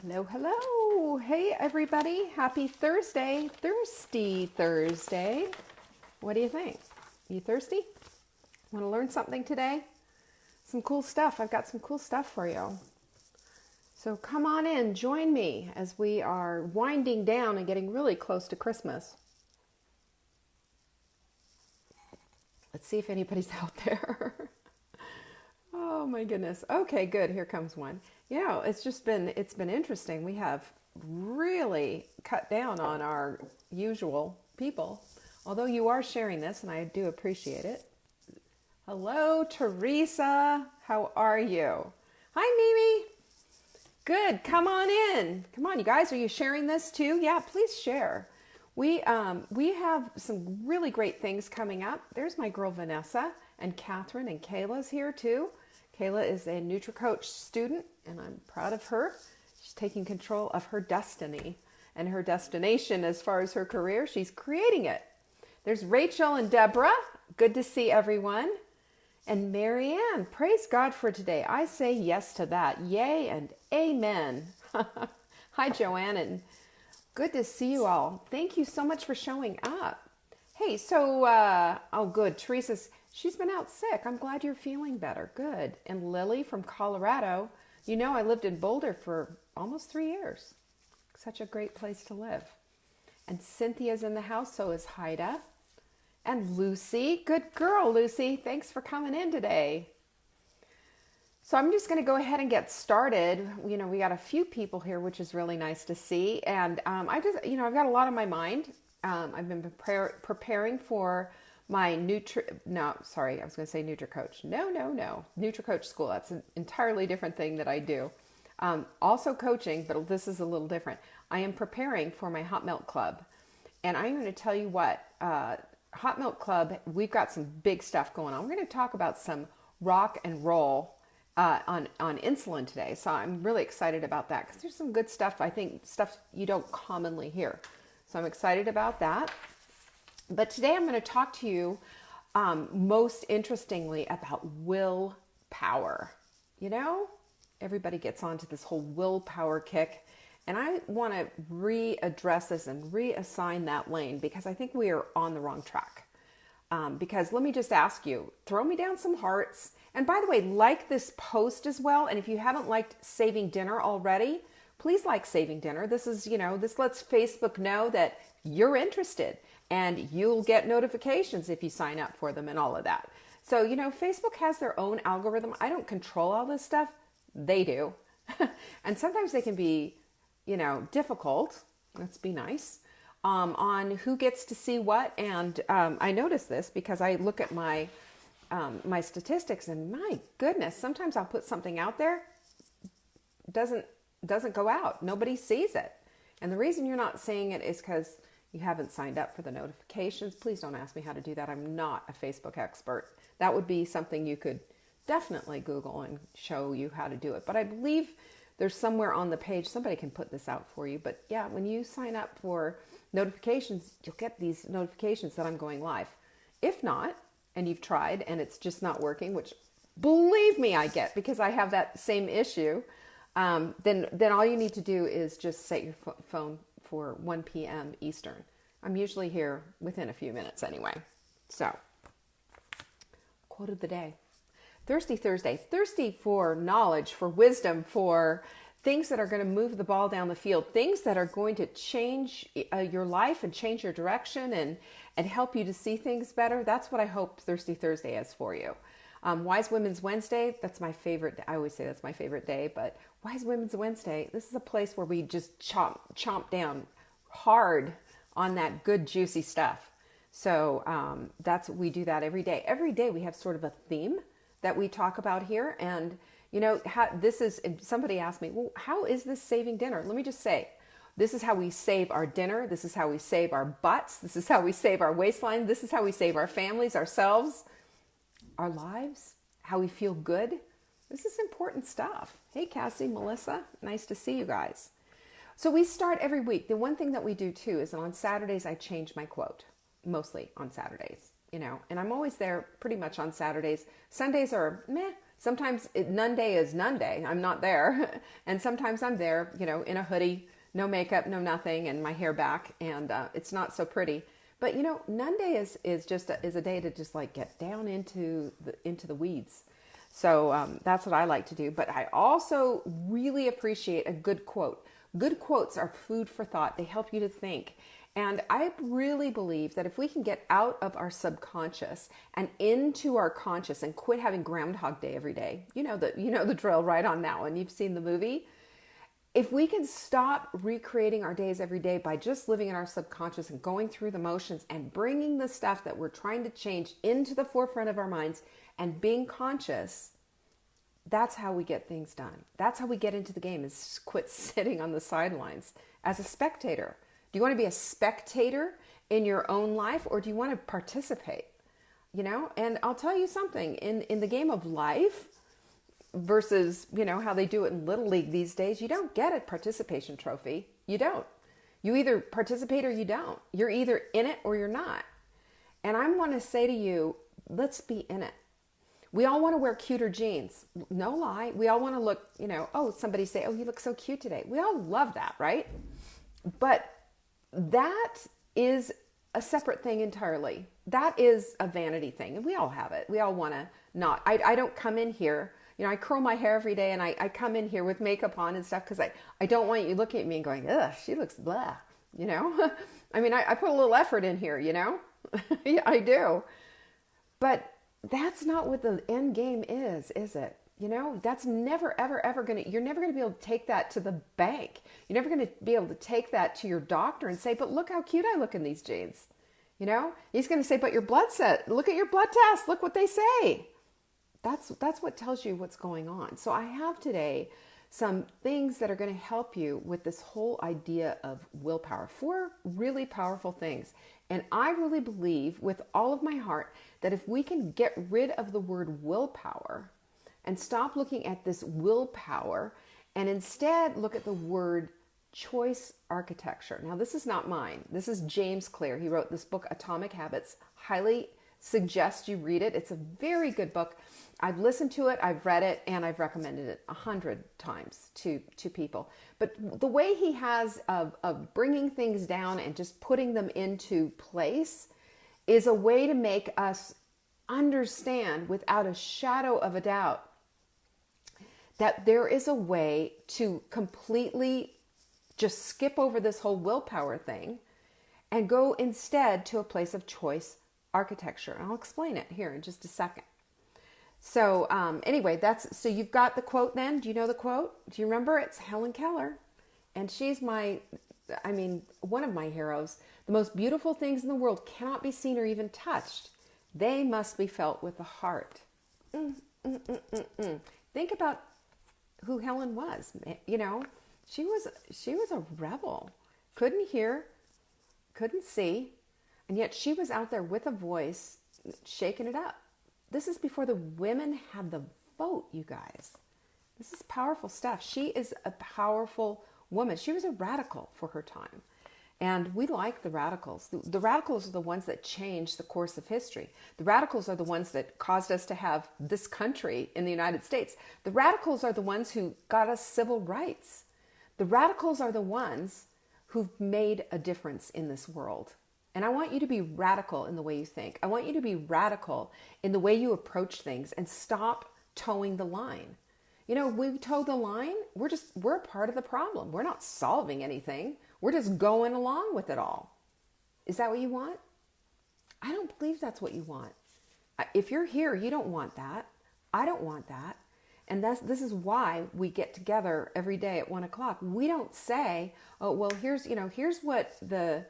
Hello, hello. Hey, everybody. Happy Thursday. Thirsty Thursday. What do you think? You thirsty? Want to learn something today? Some cool stuff. I've got some cool stuff for you. So come on in, join me as we are winding down and getting really close to Christmas. Let's see if anybody's out there. Oh my goodness. Okay, good. Here comes one. It's been interesting. We have really cut down on our usual people. Although you are sharing this and I do appreciate it. Hello, Teresa. How are you? Hi, Mimi. Good. Come on in. Come on, you guys. Are you sharing this too? Yeah, please share. We have some really great things coming up. There's my girl Vanessa and Catherine and Kayla's here too. Kayla is a NutriCoach student, and I'm proud of her. She's taking control of her destiny and her destination as far as her career. She's creating it. There's Rachel and Deborah. Good to see everyone. And Marianne, praise God for today. I say yes to that. Yay and amen. Hi, Joanne, and good to see you all. Thank you so much for showing up. Hey, oh good, she's been out sick. I'm glad you're feeling better. Good. And Lily from Colorado, I lived in Boulder for almost 3 years. Such a great place to live. And Cynthia's in the house, so is Haida. And Lucy, good girl, Lucy. Thanks for coming in today. So I'm just going to go ahead and get started. We got a few people here, which is really nice to see. And I've got a lot on my mind. I've been preparing for my NutriCoach. No. NutriCoach school. That's an entirely different thing that I do. Also coaching, but this is a little different. I am preparing for my Hot Milk Club. And I'm going to tell you what, Hot Milk Club, we've got some big stuff going on. We're going to talk about some rock and roll on insulin today. So I'm really excited about that because there's some good stuff, I think, stuff you don't commonly hear. So I'm excited about that. But today I'm going to talk to you most interestingly about willpower. Everybody gets onto this whole willpower kick. And I want to readdress this and reassign that lane because I think we are on the wrong track. Because let me just ask you, throw me down some hearts. And by the way, like this post as well. And if you haven't liked Saving Dinner already, please like Saving Dinner. This is, this lets Facebook know that you're interested and you'll get notifications if you sign up for them and all of that. So, Facebook has their own algorithm. I don't control all this stuff. They do. And sometimes they can be, difficult. Let's be nice. On who gets to see what. And I notice this because I look at my statistics and my goodness, sometimes I'll put something out there, doesn't go out. Nobody sees it. And the reason you're not seeing it is because you haven't signed up for the notifications. Please don't ask me how to do that. I'm not a Facebook expert. That would be something you could definitely Google and show you how to do it. But I believe there's somewhere on the page, somebody can put this out for you. But yeah, when you sign up for notifications, you'll get these notifications that I'm going live. If not, and you've tried and it's just not working, which believe me, I get because I have that same issue, then all you need to do is just set your phone for 1 p.m. Eastern. I'm usually here within a few minutes anyway. So, quote of the day. Thirsty Thursday. Thirsty for knowledge, for wisdom, for things that are going to move the ball down the field, things that are going to change your life and change your direction and help you to see things better. That's what I hope Thirsty Thursday is for you. Wise Women's Wednesday, that's my favorite. I always say that's my favorite day, but Wise Women's Wednesday, this is a place where we just chomp down hard on that good juicy stuff. So we do that every day. Every day we have sort of a theme that we talk about here. And somebody asked me, well, how is this saving dinner? Let me just say, this is how we save our dinner. This is how we save our butts. This is how we save our waistline. This is how we save our families, ourselves, our lives, how we feel good. This is important stuff. Hey, Cassie, Melissa, nice to see you guys. So we start every week. The one thing that we do too is on Saturdays, I change my quote, mostly on Saturdays, and I'm always there pretty much on Saturdays. Sundays are meh. Sometimes none day is none day. I'm not there. And sometimes I'm there, in a hoodie, no makeup, no nothing, and my hair back, and it's not so pretty. But none day is just is a day to just like get down into the weeds. So that's what I like to do. But I also really appreciate a good quote. Good quotes are food for thought. They help you to think. And I really believe that if we can get out of our subconscious and into our conscious and quit having Groundhog Day every day, you know the drill, right on that one. You've seen the movie. If we can stop recreating our days every day by just living in our subconscious and going through the motions and bringing the stuff that we're trying to change into the forefront of our minds and being conscious, that's how we get things done. That's how we get into the game, is quit sitting on the sidelines as a spectator. Do you want to be a spectator in your own life, or do you want to participate? And I'll tell you something, in the game of life versus, how they do it in Little League these days, you don't get a participation trophy. You don't. You either participate or you don't. You're either in it or you're not. And I want to say to you, let's be in it. We all want to wear cuter jeans. No lie. We all want to look, somebody say, oh, you look so cute today. We all love that, right? But that is a separate thing entirely. That is a vanity thing. And we all have it. We all want to not. I don't come in here, I curl my hair every day and I come in here with makeup on and stuff because I don't want you looking at me and going, ugh, she looks blah, I mean, I put a little effort in here, Yeah, I do. But that's not what the end game is it? That's never, ever, ever you're never going to be able to take that to the bank. You're never going to be able to take that to your doctor and say, but look how cute I look in these jeans. He's going to say, but your blood set, look at your blood test. Look what they say. That's what tells you what's going on. So I have today some things that are going to help you with this whole idea of willpower. 4 really powerful things. And I really believe with all of my heart that if we can get rid of the word willpower and stop looking at this willpower and instead look at the word choice architecture. Now, this is not mine. This is James Clear. He wrote this book, Atomic Habits. Highly suggest you read it. It's a very good book. I've listened to it, I've read it, and I've recommended it 100 times to people. But the way he has of bringing things down and just putting them into place is a way to make us understand without a shadow of a doubt that there is a way to completely just skip over this whole willpower thing and go instead to a place of choice architecture. And I'll explain it here in just a second. So anyway, so you've got the quote then. Do you know the quote? Do you remember? It's Helen Keller. And she's one of my heroes. The most beautiful things in the world cannot be seen or even touched. They must be felt with the heart. Think about who Helen was. She was a rebel. Couldn't hear, couldn't see, and yet she was out there with a voice, shaking it up. This is before the women had the vote, you guys. This is powerful stuff. She is a powerful woman. She was a radical for her time. And we like the radicals. The radicals are the ones that changed the course of history. The radicals are the ones that caused us to have this country in the United States. The radicals are the ones who got us civil rights. The radicals are the ones who've made a difference in this world. And I want you to be radical in the way you think. I want you to be radical in the way you approach things and stop towing the line. We toe the line. We're a part of the problem. We're not solving anything. We're just going along with it all. Is that what you want? I don't believe that's what you want. If you're here, you don't want that. I don't want that. And this is why we get together every day at 1:00. We don't say, oh, well, here's what the,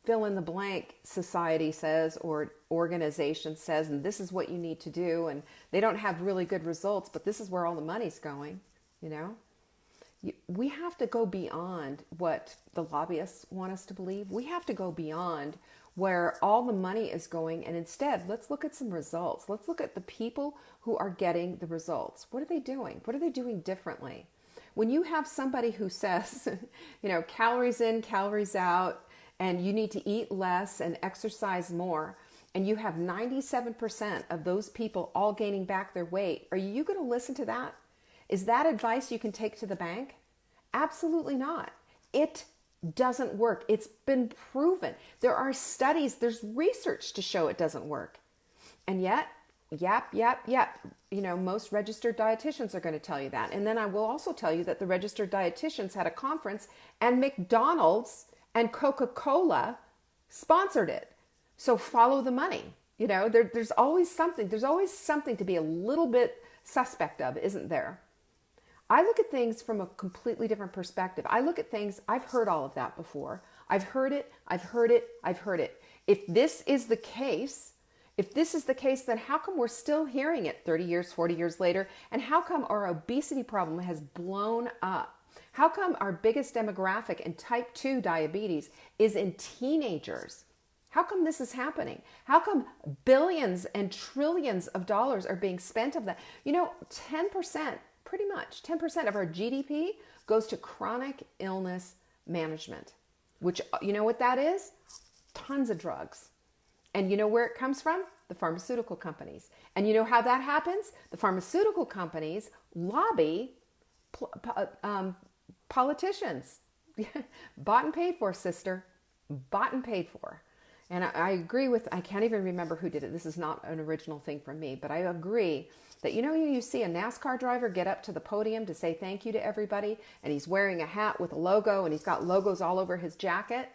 fill in the blank society says or organization says, and this is what you need to do. And they don't have really good results, but this is where all the money's going, We have to go beyond what the lobbyists want us to believe. We have to go beyond where all the money is going. And instead, let's look at some results. Let's look at the people who are getting the results. What are they doing? What are they doing differently? When you have somebody who says, calories in, calories out, and you need to eat less and exercise more, and you have 97% of those people all gaining back their weight, are you going to listen to that? Is that advice you can take to the bank? Absolutely not. It doesn't work. It's been proven. There are studies, there's research to show it doesn't work. And yet, yap. Most registered dietitians are going to tell you that. And then I will also tell you that the registered dietitians had a conference and McDonald's and Coca-Cola sponsored it. So follow the money. There's always something. There's always something to be a little bit suspect of, isn't there? I look at things from a completely different perspective. I look at things, I've heard all of that before. I've heard it. If this is the case, then how come we're still hearing it 30 years, 40 years later? And how come our obesity problem has blown up? How come our biggest demographic in type 2 diabetes is in teenagers? How come this is happening? How come billions and trillions of dollars are being spent of that? 10%, pretty much 10% of our GDP goes to chronic illness management, which, you know what that is? Tons of drugs. And you know where it comes from? The pharmaceutical companies. And you know how that happens? The pharmaceutical companies lobby politicians. Bought and paid for, sister. Bought and paid for. And I agree with, I can't even remember who did it. This is not an original thing from me, but I agree that, you see a NASCAR driver get up to the podium to say thank you to everybody, and he's wearing a hat with a logo, and he's got logos all over his jacket.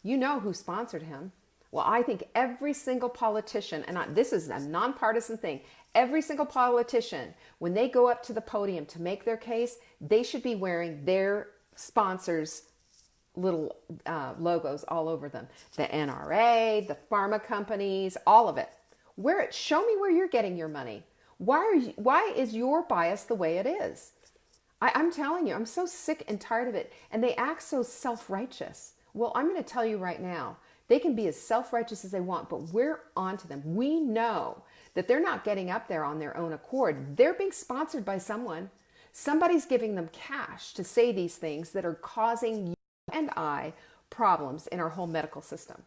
You know who sponsored him. Well, I think every single politician, and this is a nonpartisan thing, every single politician, when they go up to the podium to make their case, they should be wearing their sponsors' little logos all over them. The NRA, the pharma companies, all of it. Show me where you're getting your money. Why is your bias the way it is? I'm telling you, I'm so sick and tired of it. And they act so self-righteous. Well, I'm going to tell you right now, they can be as self-righteous as they want, but we're on to them. We know that they're not getting up there on their own accord. They're being sponsored by someone. Somebody's giving them cash to say these things that are causing you and I problems in our whole medical system,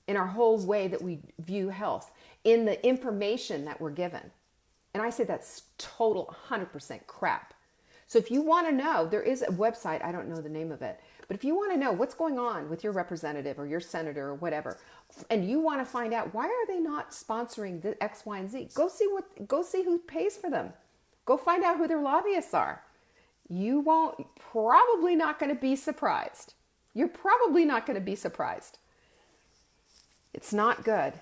in our whole way that we view health, in the information that we're given. And I say that's total 100% crap. So if you want to know, there is a website, I don't know the name of it, but if you want to know what's going on with your representative or your senator or whatever, and you want to find out why are they not sponsoring the X, Y, and Z, go see who pays for them. Go find out who their lobbyists are. Probably not going to be surprised. You're probably not going to be surprised. It's not good.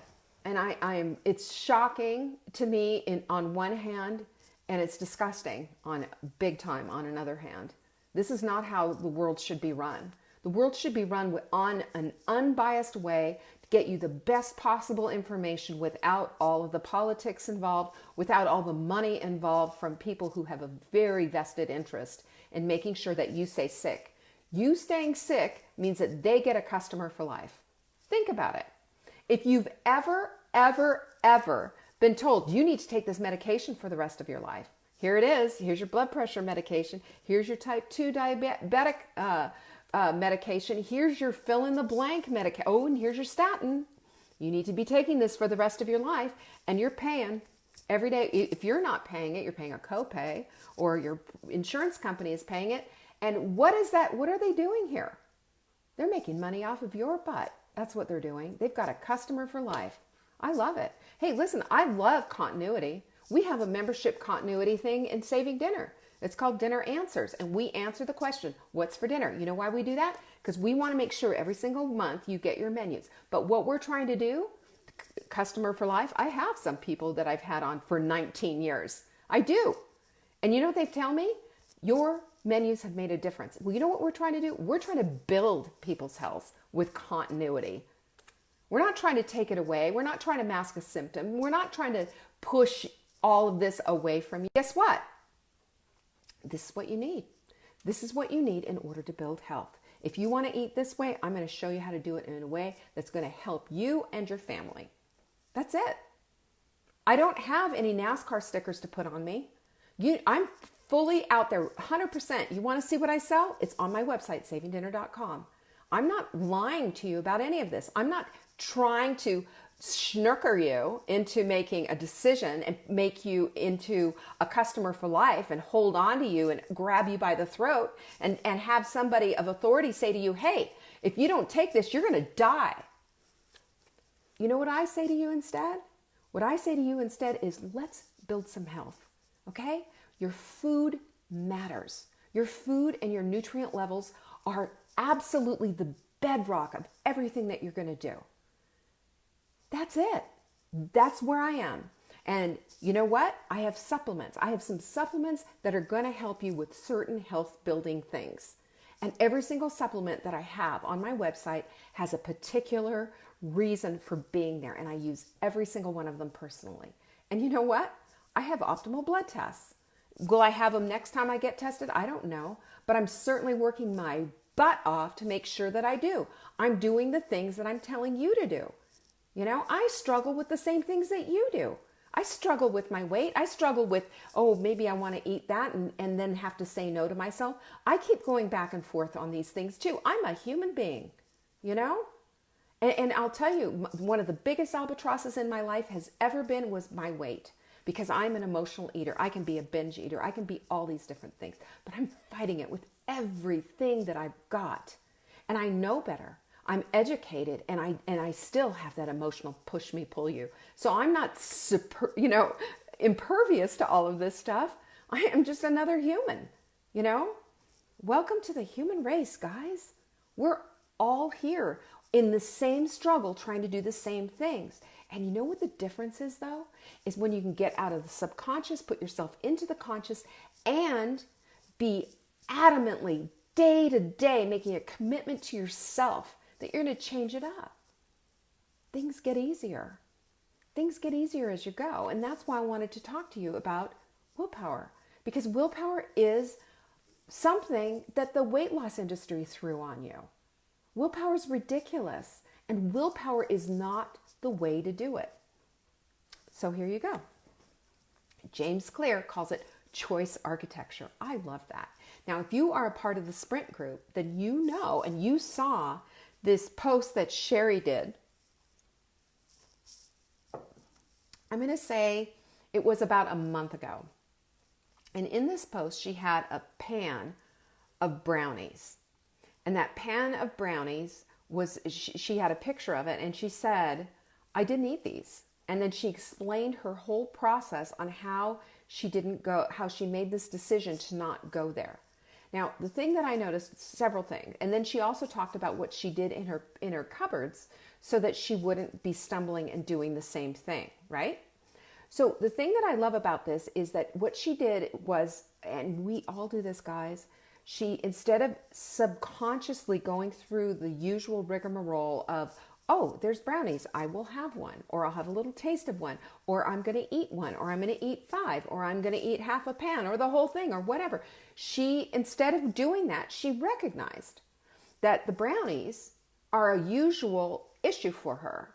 And it's shocking to me on one hand, and it's disgusting on big time on another hand. This is not how the world should be run. The world should be run on an unbiased way to get you the best possible information without all of the politics involved, without all the money involved from people who have a very vested interest in making sure that you stay sick. You staying sick means that they get a customer for life. Think about it. If you've ever been told you need to take this medication for the rest of your life, here it is. Here's your blood pressure medication. Here's your type 2 diabetic medication. Here's your fill in the blank medication. Oh, and here's your statin. You need to be taking this for the rest of your life, and you're paying every day. If you're not paying it, you're paying a copay, or your insurance company is paying it. And what is that? What are they doing here? They're making money off of your butt. That's what they're doing. They've got a customer for life. I love it. Hey, listen, I love continuity. We have a membership continuity thing in Saving Dinner. It's called Dinner Answers, and we answer the question, what's for dinner? You know why we do that? Because we want to make sure every single month you get your menus. But what we're trying to do, customer for life, I have some people that I've had on for 19 years. I do. And you know what they tell me? Your menus have made a difference. Well, you know what we're trying to do? We're trying to build people's health with continuity. We're not trying to take it away. We're not trying to mask a symptom. We're not trying to push all of this away from you. Guess what? This is what you need. This is what you need in order to build health. If you want to eat this way, I'm going to show you how to do it in a way that's going to help you and your family. That's it. I don't have any NASCAR stickers to put on me. I'm fully out there, 100%. You want to see what I sell? It's on my website, savingdinner.com. I'm not lying to you about any of this. I'm not trying to snooker you into making a decision and make you into a customer for life and hold on to you and grab you by the throat and have somebody of authority say to you, hey, if you don't take this, you're going to die. You know what I say to you instead? What I say to you instead is, let's build some health, okay? Your food matters. Your food and your nutrient levels are absolutely the bedrock of everything that you're going to do. That's it. That's where I am. And you know what? I have supplements. I have some supplements that are going to help you with certain health building things. And every single supplement that I have on my website has a particular reason for being there. And I use every single one of them personally. And you know what? I have optimal blood tests. Will I have them next time I get tested? I don't know. But I'm certainly working my butt off to make sure that I do. I'm doing the things that I'm telling you to do. You know, I struggle with the same things that you do. I struggle with my weight. I struggle with, oh, maybe I want to eat that and then have to say no to myself. I keep going back and forth on these things too. I'm a human being, you know? And I'll tell you, one of the biggest albatrosses in my life has ever been was my weight. Because I'm an emotional eater. I can be a binge eater. I can be all these different things. But I'm fighting it with everything that I've got. And I know better. I'm educated, and I still have that emotional push me, pull you. So I'm not impervious to all of this stuff. I am just another human, you know? Welcome to the human race, guys. We're all here in the same struggle, trying to do the same things. And you know what the difference is, though? Is when you can get out of the subconscious, put yourself into the conscious, and be adamantly, day to day, making a commitment to yourself that you're going to change it up. Things get easier. Things get easier as you go. And that's why I wanted to talk to you about willpower. Because willpower is something that the weight loss industry threw on you. Willpower is ridiculous. And willpower is not the way to do it. So here you go. James Clear calls it choice architecture. I love that. Now, if you are a part of the Sprint group, then you know and you saw this post that Sherry did. I'm going to say it was about a month ago. And in this post, she had a pan of brownies. And that pan of brownies was, she had a picture of it, and she said, I didn't eat these. And then she explained her whole process on how she made this decision to not go there. Now, the thing that I noticed, several things, and then she also talked about what she did in her cupboards so that she wouldn't be stumbling and doing the same thing, right? So the thing that I love about this is that what she did was, and we all do this, guys, she, instead of subconsciously going through the usual rigmarole of, oh, there's brownies, I will have one, or I'll have a little taste of one, or I'm going to eat one, or I'm going to eat 5, or I'm going to eat half a pan, or the whole thing, or whatever. She, instead of doing that, she recognized that the brownies are a usual issue for her.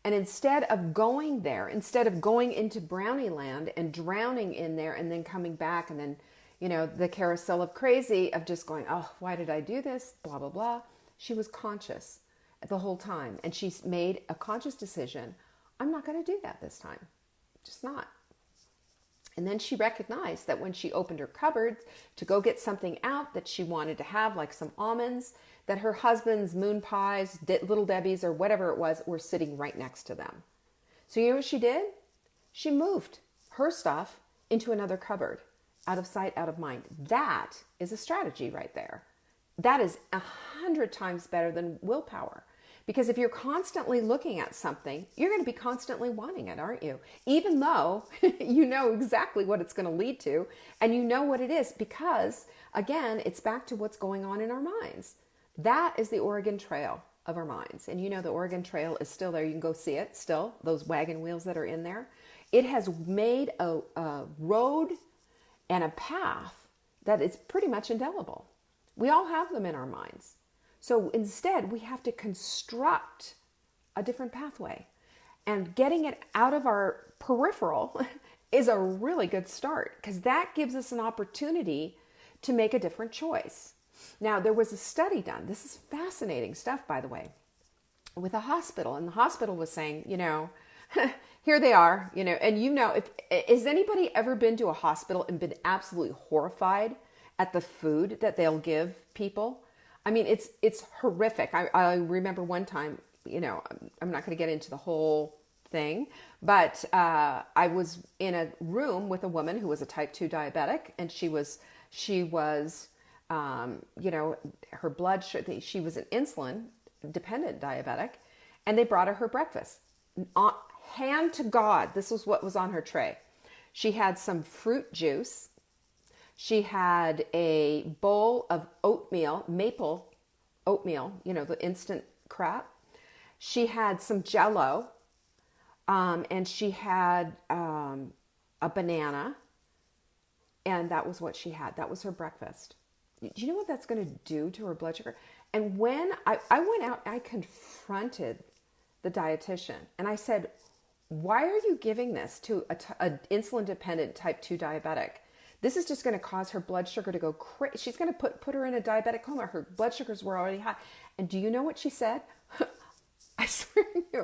And instead of going there, instead of going into brownie land and drowning in there and then coming back and then, you know, the carousel of crazy of just going, oh, why did I do this? Blah, blah, blah. She was conscious the whole time. And she's made a conscious decision. I'm not going to do that this time. Just not. And then she recognized that when she opened her cupboard to go get something out that she wanted to have, like some almonds, that her husband's moon pies, Little Debbie's, or whatever it was, were sitting right next to them. So you know what she did? She moved her stuff into another cupboard. Out of sight, out of mind. That is a strategy right there. That is 100 times better than willpower. Because if you're constantly looking at something, you're going to be constantly wanting it, aren't you? Even though you know exactly what it's going to lead to, and you know what it is, because, again, it's back to what's going on in our minds. That is the Oregon Trail of our minds. And you know the Oregon Trail is still there. You can go see it still, those wagon wheels that are in there. It has made a road and a path that is pretty much indelible. We all have them in our minds. So instead, we have to construct a different pathway. And getting it out of our peripheral is a really good start, because that gives us an opportunity to make a different choice. Now, there was a study done. This is fascinating stuff, by the way. with a hospital, and the hospital was saying, here they are, and if has anybody ever been to a hospital and been absolutely horrified at the food that they'll give people? I mean, it's horrific. I remember one time, I'm not going to get into the whole thing, but I was in a room with a woman who was a type 2 diabetic, and she was her blood sugar, she was an insulin dependent diabetic, and they brought her breakfast. Hand to God, this was what was on her tray. She had some fruit juice. She had a bowl of oatmeal, maple oatmeal, the instant crap. She had some Jell-O, and she had a banana, and that was what she had. That was her breakfast. Do you know what that's going to do to her blood sugar? And when I went out, I confronted the dietitian, and I said, why are you giving this to an insulin-dependent type 2 diabetic? This is just going to cause her blood sugar to go crazy. She's going to put her in a diabetic coma. Her blood sugars were already high. And do you know what she said? I swear to you.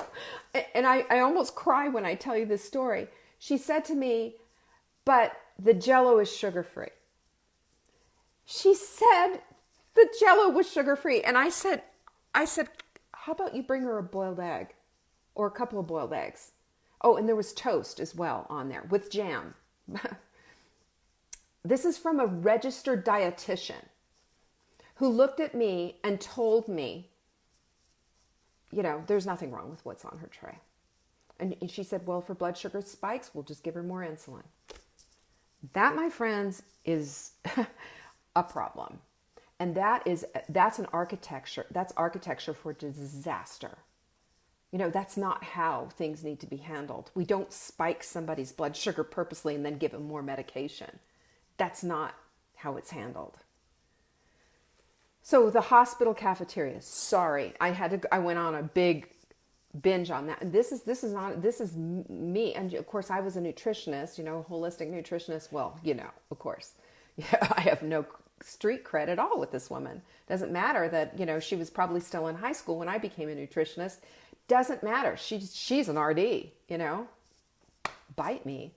And I almost cry when I tell you this story. She said to me, but the Jell-O is sugar-free. She said the Jell-O was sugar-free. And I said, how about you bring her a boiled egg or a couple of boiled eggs? Oh, and there was toast as well on there with jam. This is from a registered dietitian who looked at me and told me, there's nothing wrong with what's on her tray. And she said, well, if her blood sugar spikes, we'll just give her more insulin. That, my friends, is a problem. And that's architecture for disaster. That's not how things need to be handled. We don't spike somebody's blood sugar purposely and then give them more medication. That's not how it's handled. So the hospital cafeteria, sorry, I went on a big binge on that. And this is me. And of course I was a nutritionist, holistic nutritionist. Well, of course, I have no street cred at all with this woman. Doesn't matter that, she was probably still in high school when I became a nutritionist. Doesn't matter. She's an RD, bite me.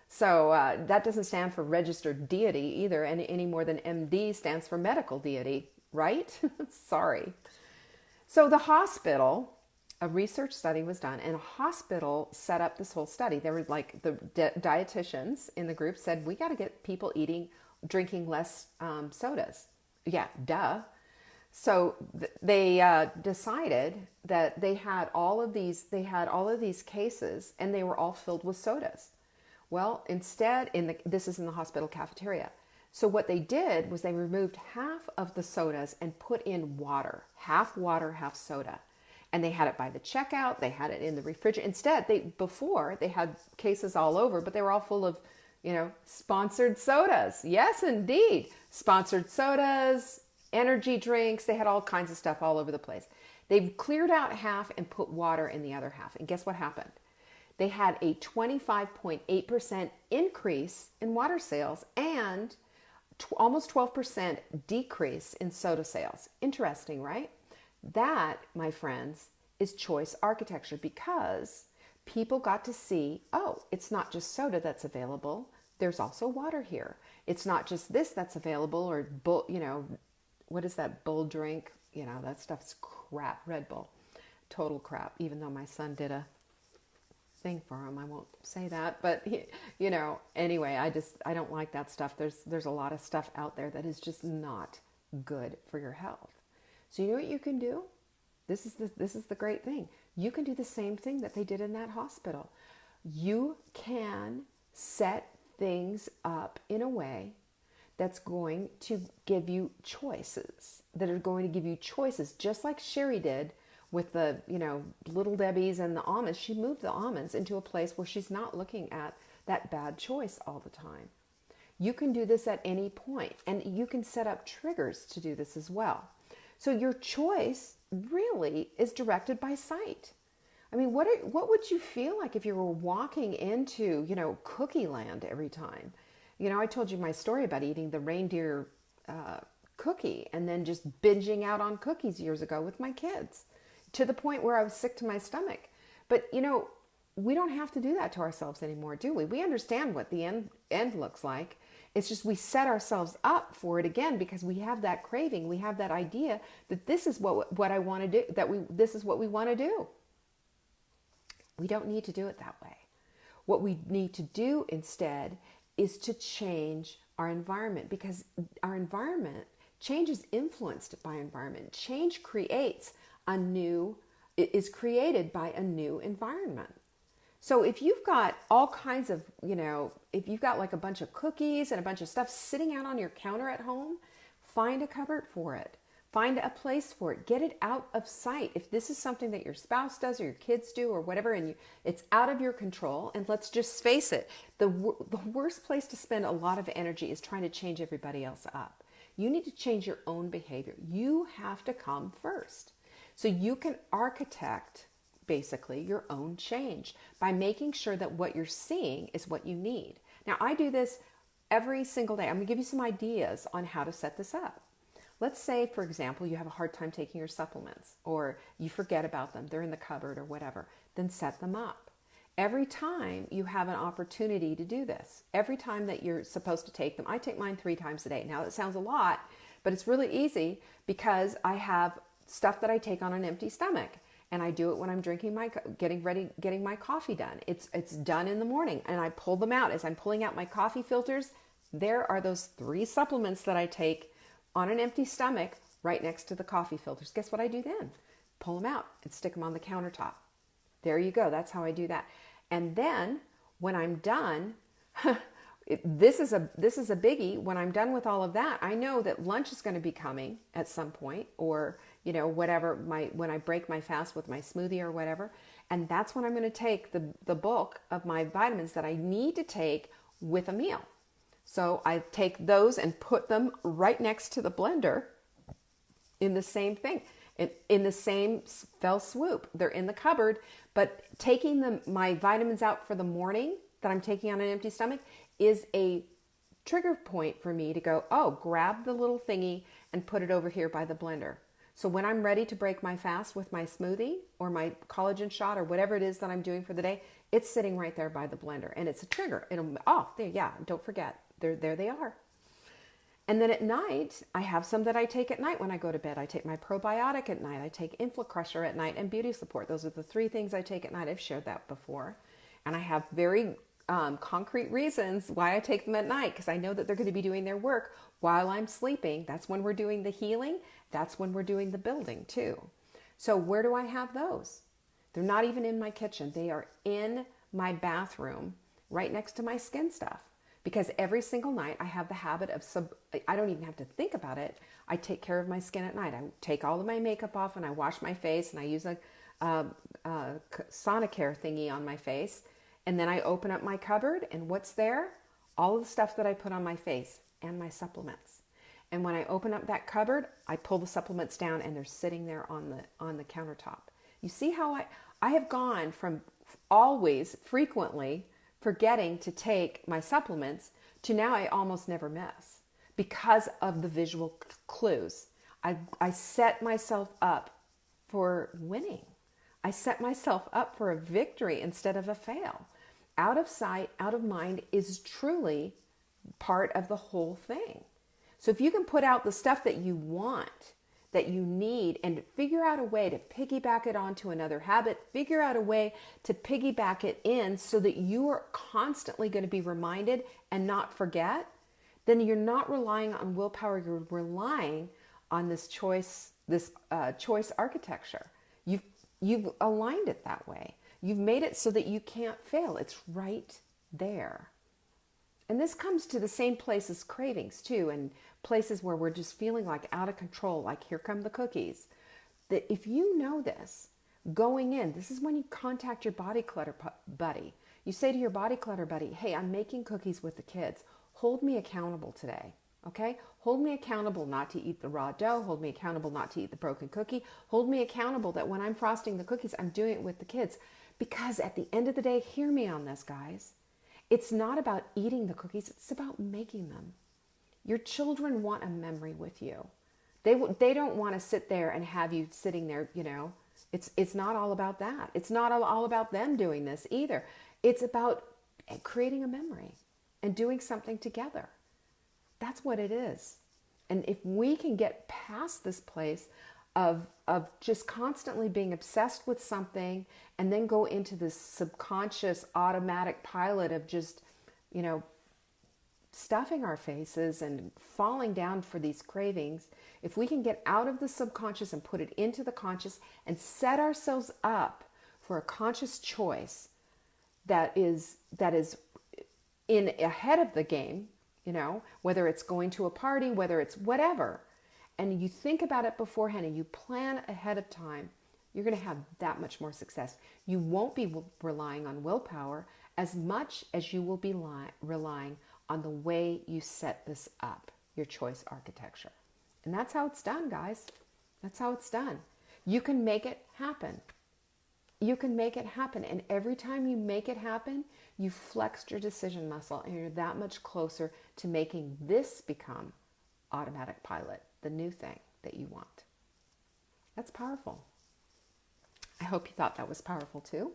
So that doesn't stand for registered deity either, any more than MD stands for medical deity, right? Sorry. So the hospital, a research study was done, and a hospital set up this whole study. There were like the dietitians in the group said, we got to get people drinking less sodas. Yeah, duh. So they decided that they had all of these cases, and they were all filled with sodas. Well, instead, this is in the hospital cafeteria. So what they did was they removed half of the sodas and put in water, half soda. And they had it by the checkout. They had it in the refrigerator. Instead, before they had cases all over, but they were all full of, sponsored sodas. Yes, indeed. Sponsored sodas, energy drinks. They had all kinds of stuff all over the place. They've cleared out half and put water in the other half. And guess what happened? They had a 25.8% increase in water sales and almost 12% decrease in soda sales. Interesting, right? That, my friends, is choice architecture, because people got to see, oh, it's not just soda that's available. There's also water here. It's not just this that's available, or, what is that bull drink? That stuff's crap. Red Bull. Total crap. Even though my son did a thing for him, I won't say that. But, anyway, I don't like that stuff. There's a lot of stuff out there that is just not good for your health. So you know what you can do? This is the great thing. You can do the same thing that they did in that hospital. You can set things up in a way that's going to give you choices, just like Sherry did with the, Little Debbie's and the almonds. She moved the almonds into a place where she's not looking at that bad choice all the time. You can do this at any point, and you can set up triggers to do this as well. So your choice really is directed by sight. I mean, what would you feel like if you were walking into, cookie land every time? I told you my story about eating the reindeer cookie and then just binging out on cookies years ago with my kids. to the point where I was sick to my stomach. But we don't have to do that to ourselves anymore, do we? We understand what the end looks like. It's just we set ourselves up for it again because we have that craving. We have that idea that this is what I want to do, this is what we want to do. We don't need to do it that way. What we need to do instead is to change our environment, because our environment, change is influenced by environment. Change is created by a new environment. So if you've got all kinds of, if you've got like a bunch of cookies and a bunch of stuff sitting out on your counter at home, find a cupboard for it. Find a place for it. Get it out of sight. If this is something that your spouse does or your kids do or whatever, and it's out of your control, and let's just face it, the worst place to spend a lot of energy is trying to change everybody else up. You need to change your own behavior. You have to come first. So you can architect basically your own change by making sure that what you're seeing is what you need. Now, I do this every single day. I'm going to give you some ideas on how to set this up. Let's say, for example, you have a hard time taking your supplements, or you forget about them, they're in the cupboard or whatever, then set them up. Every time you have an opportunity to do this, every time that you're supposed to take them, I take mine 3 times a day. Now, it sounds a lot, but it's really easy because I have stuff that I take on an empty stomach. And I do it when I'm getting my coffee done. It's done in the morning, and I pull them out. As I'm pulling out my coffee filters, there are those 3 supplements that I take on an empty stomach right next to the coffee filters. Guess what I do then? Pull them out and stick them on the countertop. There you go. That's how I do that. And then when I'm done, this is a biggie. When I'm done with all of that, I know that lunch is going to be coming at some point, or whatever, when I break my fast with my smoothie or whatever. And that's when I'm going to take the bulk of my vitamins that I need to take with a meal. So I take those and put them right next to the blender in the same thing, in the same fell swoop. They're in the cupboard, but taking my vitamins out for the morning that I'm taking on an empty stomach is a trigger point for me to go, grab the little thingy and put it over here by the blender. So when I'm ready to break my fast with my smoothie or my collagen shot or whatever it is that I'm doing for the day, it's sitting right there by the blender, and it's a trigger. Don't forget, there they are. And then at night, I have some that I take at night when I go to bed. I take my probiotic at night. I take InflaCrusher at night and Beauty Support. Those are the 3 things I take at night. I've shared that before. And I have very concrete reasons why I take them at night, because I know that they're going to be doing their work while I'm sleeping. That's when we're doing the healing. That's when we're doing the building too. So where do I have those? They're not even in my kitchen. They are in my bathroom right next to my skin stuff, because every single night I have the habit of I don't even have to think about it. I take care of my skin at night. I take all of my makeup off and I wash my face, and I use a Sonicare thingy on my face. And then I open up my cupboard, and what's there? All of the stuff that I put on my face and my supplements. And when I open up that cupboard, I pull the supplements down, and they're sitting there on the countertop. You see how I have gone from always, frequently forgetting to take my supplements to now I almost never miss because of the visual clues. I set myself up for winning. I set myself up for a victory instead of a fail. Out of sight, out of mind is truly part of the whole thing. So if you can put out the stuff that you want, that you need, and figure out a way to piggyback it onto another habit, figure out a way to piggyback it in so that you are constantly going to be reminded and not forget, then you're not relying on willpower, you're relying on this choice architecture. You've aligned it that way. You've made it so that you can't fail. It's right there. And this comes to the same place as cravings too, and places where we're just feeling like out of control, like here come the cookies. That if you know this, going in, this is when you contact your body clutter buddy. You say to your body clutter buddy, hey, I'm making cookies with the kids. Hold me accountable today, okay? Hold me accountable not to eat the raw dough. Hold me accountable not to eat the broken cookie. Hold me accountable that when I'm frosting the cookies, I'm doing it with the kids. Because at the end of the day, hear me on this, guys. It's not about eating the cookies. It's about making them. Your children want a memory with you. They don't want to sit there and have you sitting there, It's not all about that. It's not all about them doing this either. It's about creating a memory and doing something together. That's what it is. And if we can get past this place of just constantly being obsessed with something and then go into this subconscious automatic pilot of just, stuffing our faces and falling down for these cravings, if we can get out of the subconscious and put it into the conscious and set ourselves up for a conscious choice that is in ahead of the game, whether it's going to a party, whether it's whatever, and you think about it beforehand and you plan ahead of time, you're going to have that much more success. You won't be relying on willpower as much as you will be relying on the way you set this up, your choice architecture. And that's how it's done, guys. That's how it's done. You can make it happen. You can make it happen. And every time you make it happen, you flexed your decision muscle and you're that much closer to making this become automatic pilot, the new thing that you want. That's powerful. I hope you thought that was powerful too.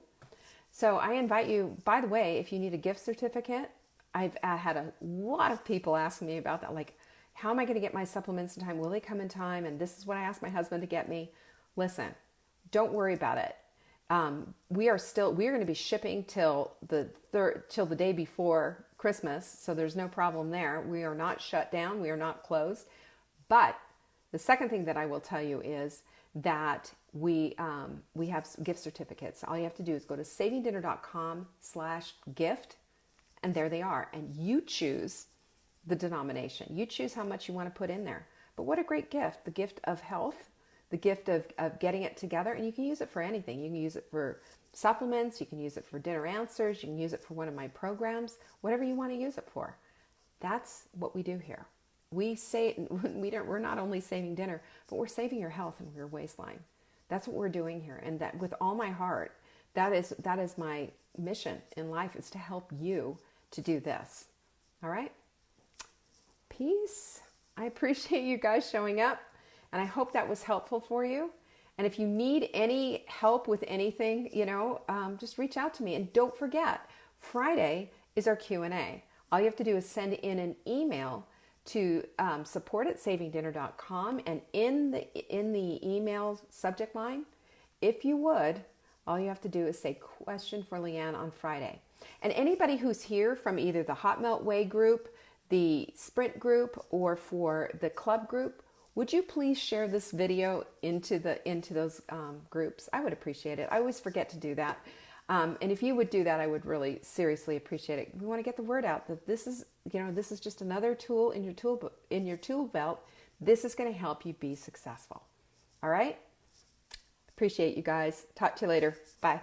So I invite you, by the way, if you need a gift certificate, I've had a lot of people ask me about that. Like, how am I going to get my supplements in time? Will they come in time? And this is what I asked my husband to get me. Listen, don't worry about it. We are going to be shipping till the day before Christmas. So there's no problem there. We are not shut down. We are not closed. But the second thing that I will tell you is that we have gift certificates. All you have to do is go to savingdinner.com/gift, and there they are. And you choose the denomination. You choose how much you want to put in there. But what a great gift. The gift of health, the gift of getting it together. And you can use it for anything. You can use it for supplements. You can use it for dinner answers. You can use it for one of my programs, whatever you want to use it for. That's what we do here. We're not only saving dinner, but we're saving your health and your waistline. That's what we're doing here. And that with all my heart, that is my mission in life, is to help you to do this. All right? Peace. I appreciate you guys showing up, and I hope that was helpful for you. And if you need any help with anything, just reach out to me. And don't forget, Friday is our Q&A. All you have to do is send in an email to support@savingdinner.com, and in the email subject line, if you would, all you have to do is say question for Leanne on Friday. And anybody who's here from either the Hot Melt Way group, the Sprint group, or for the club group, would you please share this video into those groups? I would appreciate it. I always forget to do that. And if you would do that, I would really seriously appreciate it. We want to get the word out that this is just another tool in your tool belt. This is going to help you be successful. All right? Appreciate you guys. Talk to you later. Bye.